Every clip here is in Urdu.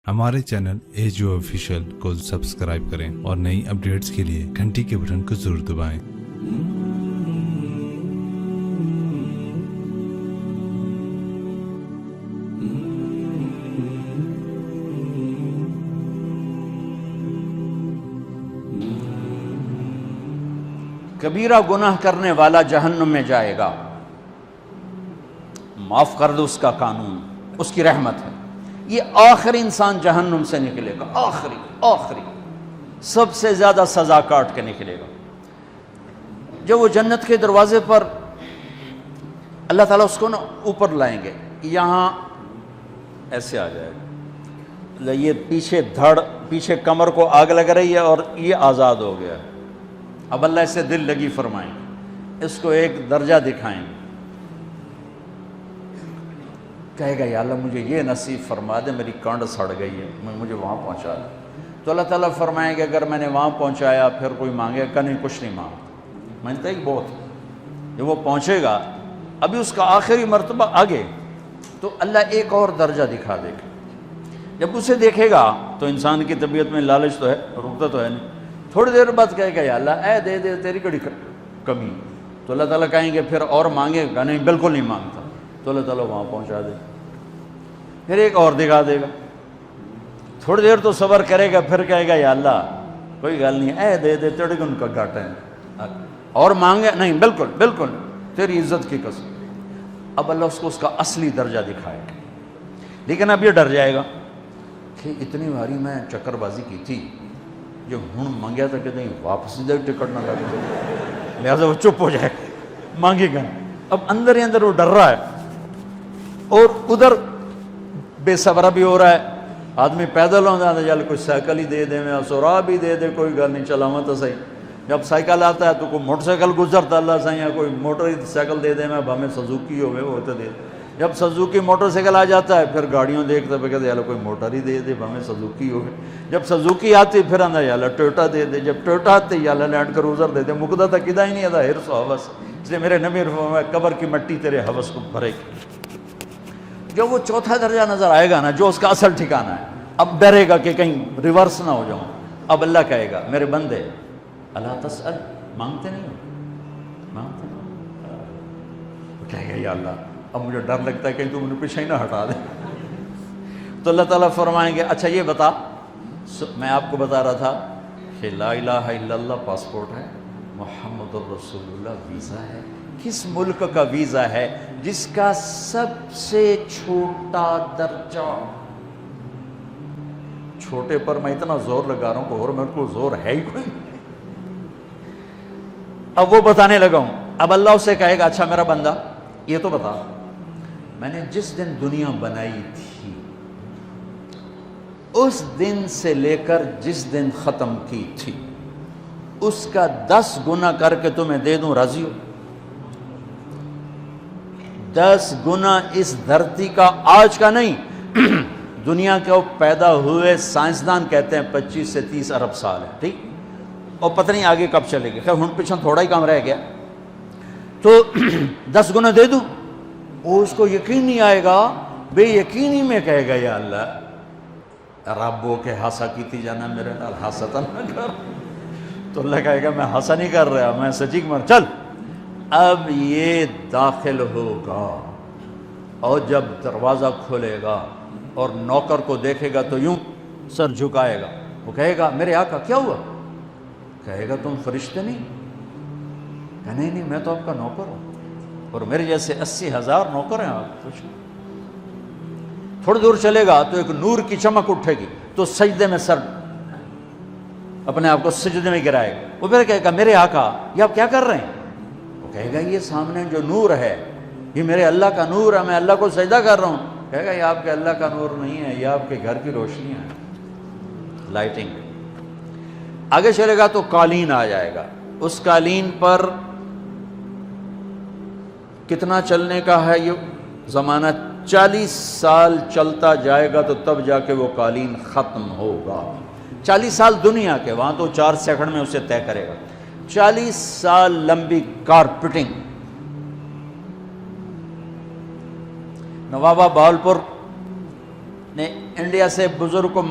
ہمارے چینل AGO آفیشیل کو سبسکرائب کریں اور نئی اپڈیٹس کے لیے گھنٹی کے بٹن کو ضرور دبائیں۔ کبیرہ گناہ کرنے والا جہنم میں جائے گا، معاف کر دو اس کا قانون، اس کی رحمت ہے۔ یہ آخری انسان جہنم سے نکلے گا، آخری سب سے زیادہ سزا کاٹ کے نکلے گا۔ جب وہ جنت کے دروازے پر اللہ تعالیٰ اس کو نا اوپر لائیں گے، یہاں ایسے آ جائے گا، یہ پیچھے کمر کو آگ لگ رہی ہے اور یہ آزاد ہو گیا ہے۔ اب اللہ اسے دل لگی فرمائیں گے، اس کو ایک درجہ دکھائیں گے، کہے گا یا اللہ مجھے یہ نصیب فرما دے، میری کانڈ سڑ گئی ہے، مجھے وہاں پہنچا دے۔ تو اللہ تعالیٰ فرمائیں گے اگر میں نے وہاں پہنچایا پھر کوئی مانگے گا نہیں، کچھ نہیں مانگتا، مانگتا ہی بہت۔ جب وہ پہنچے گا ابھی اس کا آخری مرتبہ آگے، تو اللہ ایک اور درجہ دکھا دے گا۔ جب اسے دیکھے گا تو انسان کی طبیعت میں لالچ تو ہے، رکتا تو ہے نہیں، تھوڑی دیر بعد کہے گا یا اللہ اے دے دے، تیری کڑی کمی۔ تو اللہ تعالیٰ کہیں گے پھر اور مانگے گا نہیں، بالکل نہیں مانگتا، تو اللہ تعالیٰ وہاں پہنچا دے، پھر ایک اور دکھا دے گا، تھوڑی دیر تو صبر کرے گا، پھر کہے گا یا اللہ کوئی گل نہیں، اے دے دے، تیرے ان کا گھاٹا ہے، اور مانگے نہیں، بالکل تیری عزت کی قسم۔ اب اللہ اس کو اس کا اصلی درجہ دکھائے گا، لیکن اب یہ ڈر جائے گا کہ اتنی باری میں چکر بازی کی تھی، جو ہوں مانگیا تھا کہ نہیں واپس دے، ٹکٹ نہ لگے، لہٰذا وہ چپ ہو جائے گا، مانگے گا۔ اب اندر ہی اندر وہ ڈر رہا ہے، اور ادھر بے صبرا بھی ہو رہا ہے، آدمی پیدل ہو جاتا ہے، چل کوئی سائیکل ہی دے دے، میں سورا بھی دے دے، کوئی گل نہیں، چلاواں تو صحیح۔ جب سائیکل آتا ہے تو کوئی موٹر سائیکل گزرتا اللہ صحیح ہے، کوئی موٹر سائیکل دے دے، میں ہمیں سزوکی ہوئے وہ تو دے۔ جب سزوکی موٹر سائیکل آ جاتا ہے پھر گاڑیوں دیکھتا پہ کہتے ہیں کوئی موٹر ہی دے دے، ہمیں سزوکی ہوئے۔ جب سزوکی آتی پھر آندہ یا اللہ ٹویوٹا دے دے، جب ٹویوٹا آتی یا اللہ لینڈ کروزر دے دے، مقدہ تھا کدہ ہی نہیں آتا حرص و حوث، اس لیے میرے نبی فرمایا قبر کی مٹی تیرے حوث کو بھرے گی۔ جو وہ چوتھا درجہ نظر آئے گا نا، جو اس کا اصل ٹھکانہ ہے، اب ڈرے گا کہ کہیں ریورس نہ ہو جاؤں۔ اب اللہ کہے گا میرے بندے اللہ تسأل، مانگتے نہیں ہو، مانگتے نہیں ہو، کہے گا یا اللہ اب مجھے ڈر لگتا ہے کہیں تو مجھے پیچھے ہی نہ ہٹا دے۔ تو اللہ تعالیٰ فرمائیں گے اچھا یہ بتا، میں آپ کو بتا رہا تھا کہ لا الہ الا اللہ پاسپورٹ ہے، محمد الرسول اللہ ویزا ہے۔ کس ملک کا ویزا ہے جس کا سب سے چھوٹا درجہ، چھوٹے پر میں اتنا زور لگا رہا ہوں کہ اور میرے کو زور ہے ہی کوئی، اب وہ بتانے لگا ہوں۔ اب اللہ اسے کہے گا اچھا میرا بندہ یہ تو بتا، میں نے جس دن دنیا بنائی تھی اس دن سے لے کر جس دن ختم کی تھی اس کا 10 گنا کر کے تمہیں دے دوں، راضی ہو؟ 10 گنا اس دھرتی کا، آج کا نہیں، دنیا کے پیدا ہوئے سائنسدان کہتے ہیں 25 سے 30 ارب سال ہے، ٹھیک، اور پتہ نہیں آگے کب چلے گی، خیر ہن پیچھے تھوڑا ہی کام رہ گیا، تو 10 گنا دے دوں۔ وہ اس کو یقین نہیں آئے گا، بے یقینی میں کہے گا یا اللہ ربو کے ہاسا کیتی جانا میرے نال ہاستا نہ کر۔ تو اللہ کہے گا میں ہاسا نہیں کر رہا، میں سچی مر، چل اب یہ داخل ہوگا، اور جب دروازہ کھولے گا اور نوکر کو دیکھے گا تو یوں سر جھکائے گا، وہ کہے گا میرے آقا کیا ہوا؟ کہے گا تم فرشتے نہیں؟ کہ نہیں میں تو آپ کا نوکر ہوں، اور میرے جیسے 80,000 نوکر ہیں آپ، کچھ تھوڑی دور چلے گا تو ایک نور کی چمک اٹھے گی، تو سجدے میں سر اپنے آپ کو سجدے میں گرائے گا، وہ پھر کہے گا میرے آقا یہ آپ کیا کر رہے ہیں؟ وہ کہے گا یہ سامنے جو نور ہے یہ میرے اللہ کا نور ہے، میں اللہ کو سجدہ کر رہا ہوں۔ کہے گا یہ آپ کے اللہ کا نور نہیں ہے، یہ آپ کے گھر کی روشنیاں ہیں، لائٹنگ۔ آگے چلے گا تو قالین آ جائے گا، اس قالین پر کتنا چلنے کا ہے یہ زمانہ، 40 سال چلتا جائے گا تو تب جا کے وہ قالین ختم ہوگا۔ 40 سال دنیا کے، وہاں تو 4 سیکنڈ میں اسے طے کرے گا۔ 40 سال لمبی کارپیٹنگ، نوابہ بہاولپور نے انڈیا سے بزرگ کو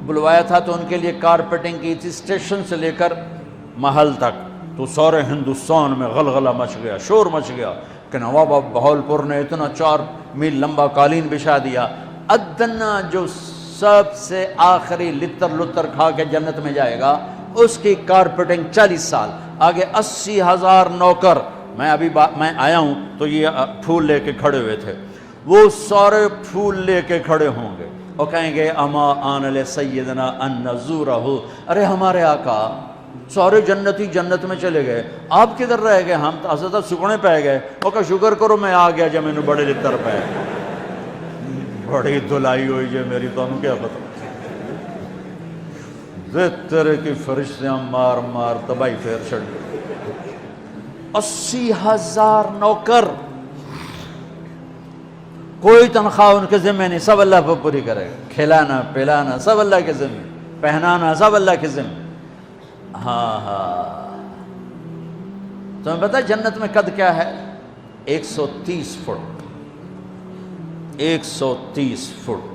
بلوایا تھا تو ان کے لیے کارپیٹنگ کی تھی اسٹیشن سے لے کر محل تک، تو سارے ہندوستان میں غلغلہ مچ گیا، شور مچ گیا کہ نواب بہاولپور نے اتنا 4 میل لمبا قالین بچھا دیا۔ ادنا جو سب سے آخری لتر کھا کے جنت میں جائے گا اس کی کارپیٹنگ 40 سال، آگے 80,000 نوکر، میں آیا ہوں تو یہ پھول لے کے کھڑے ہوئے تھے، وہ سارے پھول لے کے کھڑے ہوں گے اور کہیں گے اما آن لسیدنا ان نزورہ، ارے ہمارے آقا سارے جنتی جنت میں چلے گئے، آپ کدھر رہ گئے؟ ہم تو حضرت سکنے پہ گئے، وہ کہ شکر کرو میں آ گیا جب میں نے بڑے لتر پہ، بڑی دھلائی ہوئی جو میری، تو ہم کیا پتہ تیرے کی فرشتیاں مار مار تباہی پھیر چھڑ گئے۔ 80,000 نوکر، کوئی تنخواہ ان کے ذمہ نہیں، سب اللہ پر پوری کرے گا، کھلانا پلانا سب اللہ کے ذمہ، پہنانا سب اللہ کے ذمہ۔ ہاں تمہیں پتہ ہے جنت میں قد کیا ہے؟ 130 فٹ، 130 فٹ۔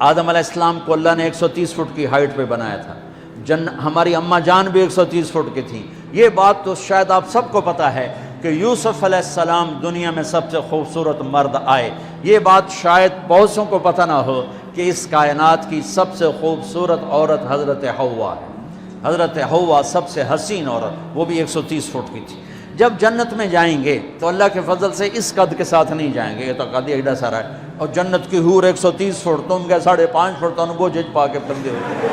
آدم علیہ السلام کو اللہ نے 130 فٹ کی ہائٹ پہ بنایا تھا، ہماری اماں جان بھی 130 فٹ کی تھی۔ یہ بات تو شاید آپ سب کو پتہ ہے کہ یوسف علیہ السلام دنیا میں سب سے خوبصورت مرد آئے، یہ بات شاید بہت سوں کو پتہ نہ ہو کہ اس کائنات کی سب سے خوبصورت عورت حضرت حوا ہے۔ حضرت حوا سب سے حسین عورت، وہ بھی 130 فٹ کی تھی۔ جب جنت میں جائیں گے تو اللہ کے فضل سے اس قد کے ساتھ نہیں جائیں گے، یہ تو قد ایڈا سارا ہے، اور جنت کی حور 130 فٹ، تم گئے 5.5 فٹ، تو وہ جج پا کے پندے ہوتے۔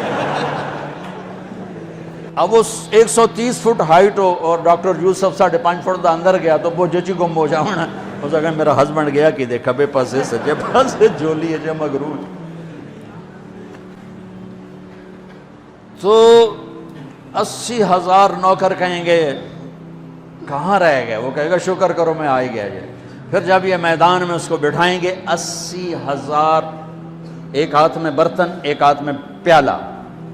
اب وہ 130 فٹ ہائٹ ہو اور ڈاکٹر یوسف 5.5 فٹ دا اندر گیا تو وہ جچی گم ہو جاؤنا، اس اگر میرا ہسبینڈ گیا کہ دیکھا بے پاسے سجے پاسے جولی ہے جو مغرور۔ تو 80,000 نوکر کہیں گے کہاں رہ گئے؟ وہ کہے گا شکر کرو میں آ ہی گیا جائے۔ پھر جب یہ میدان میں اس کو بٹھائیں گے، 80,000، ایک ہاتھ میں برتن ایک ہاتھ میں پیالہ،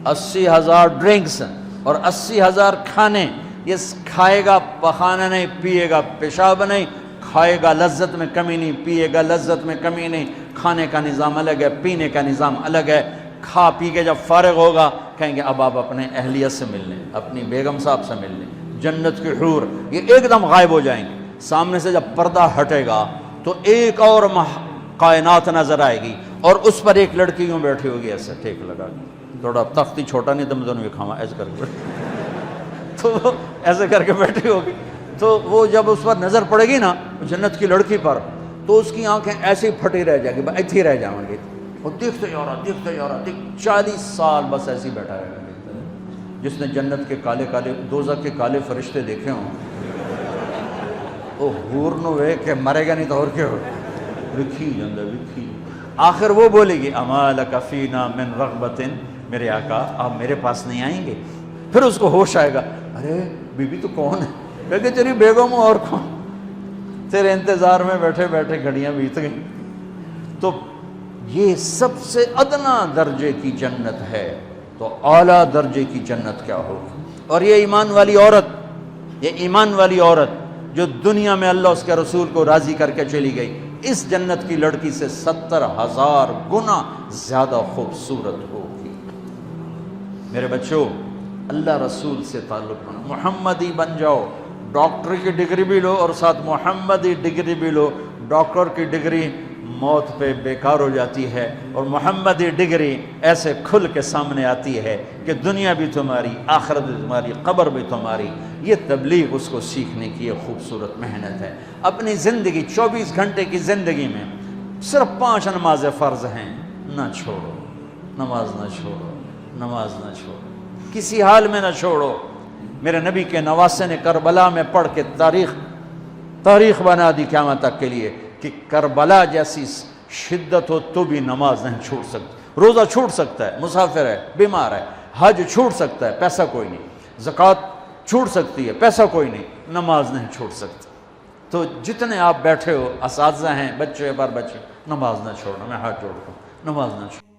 80,000 ڈرنکس اور 80,000 کھانے، یہ کھائے گا پخانا نہیں، پیے گا پیشاب نہیں، کھائے گا لذت میں کمی نہیں، پیے گا لذت میں کمی نہیں، کھانے کا نظام الگ ہے، پینے کا نظام الگ ہے۔ کھا پی کے جب فارغ ہوگا کہیں گے اب آپ اپنے اہلیت سے مل لیں، اپنی بیگم صاحب سے مل لیں۔ جنت کی حور یہ ایک دم غائب ہو جائیں گے، سامنے سے جب پردہ ہٹے گا تو ایک اور کائنات نظر آئے گی، اور اس پر ایک لڑکی یوں بیٹھی ہوگی ایسے ٹھیک لگا کے، تھوڑا تختی چھوٹا نہیں تو میں دونوں کھاوا ایسے کر کے تو وہ ایسے کر کے بیٹھی ہوگی، تو وہ جب اس پر نظر پڑے گی نا جنت کی لڑکی پر، تو اس کی آنکھیں ایسی پھٹی رہ جائیں گی، ایتھی ہی رہ جائیں گی، وہ دیکھتے جا رہا 40 سال بس ایسے ہی بیٹھا رہے گا۔ جس نے جنت کے کالے کالے دوزخ کے کالے فرشتے دیکھے ہوں وہ حور نو وے کہ مرے گا نہیں تو اور کیا ہو، وکھی جندہ وکھی۔ آخر وہ بولے گی اما لک فینا من رغبت، میرے آقا آپ میرے پاس نہیں آئیں گے؟ پھر اس کو ہوش آئے گا، ارے بی بی تو کون ہے؟ کہے گی تیری بیگم اور کون، تیرے انتظار میں بیٹھے بیٹھے گھڑیاں بیت گئیں۔ تو یہ سب سے ادنا درجے کی جنت ہے، تو اعلیٰ درجے کی جنت کیا ہوگی؟ اور یہ ایمان والی عورت، یہ ایمان والی عورت جو دنیا میں اللہ اس کے رسول کو راضی کر کے چلی گئی، اس جنت کی لڑکی سے 70,000 گنا زیادہ خوبصورت ہوگی۔ میرے بچوں، اللہ رسول سے تعلق بنا، محمدی بن جاؤ، ڈاکٹر کی ڈگری بھی لو اور ساتھ محمدی ڈگری بھی لو۔ ڈاکٹر کی ڈگری موت پہ بیکار ہو جاتی ہے، اور محمدی ڈگری ایسے کھل کے سامنے آتی ہے کہ دنیا بھی تمہاری، آخرت بھی تمہاری، قبر بھی تمہاری۔ یہ تبلیغ اس کو سیکھنے کی ایک خوبصورت محنت ہے۔ اپنی زندگی 24 گھنٹے کی زندگی میں صرف 5 نمازیں فرض ہیں، نہ چھوڑو، نماز نہ چھوڑو، نماز نہ چھوڑو، کسی حال میں نہ چھوڑو۔ میرے نبی کے نواسے نے کربلا میں پڑھ کے تاریخ بنا دی قیامت تک کے لیے کہ کربلا جیسی شدت ہو تو بھی نماز نہیں چھوٹ سکتی۔ روزہ چھوٹ سکتا ہے، مسافر ہے، بیمار ہے، حج چھوٹ سکتا ہے، پیسہ کوئی نہیں، زکوٰۃ چھوٹ سکتی ہے، پیسہ کوئی نہیں، نماز نہیں چھوٹ سکتی۔ تو جتنے آپ بیٹھے ہو، اساتذہ ہیں، بچے بار بچے، نماز نہ چھوڑنا، میں ہاتھ جوڑتا ہوں، نماز نہ چھوڑنا۔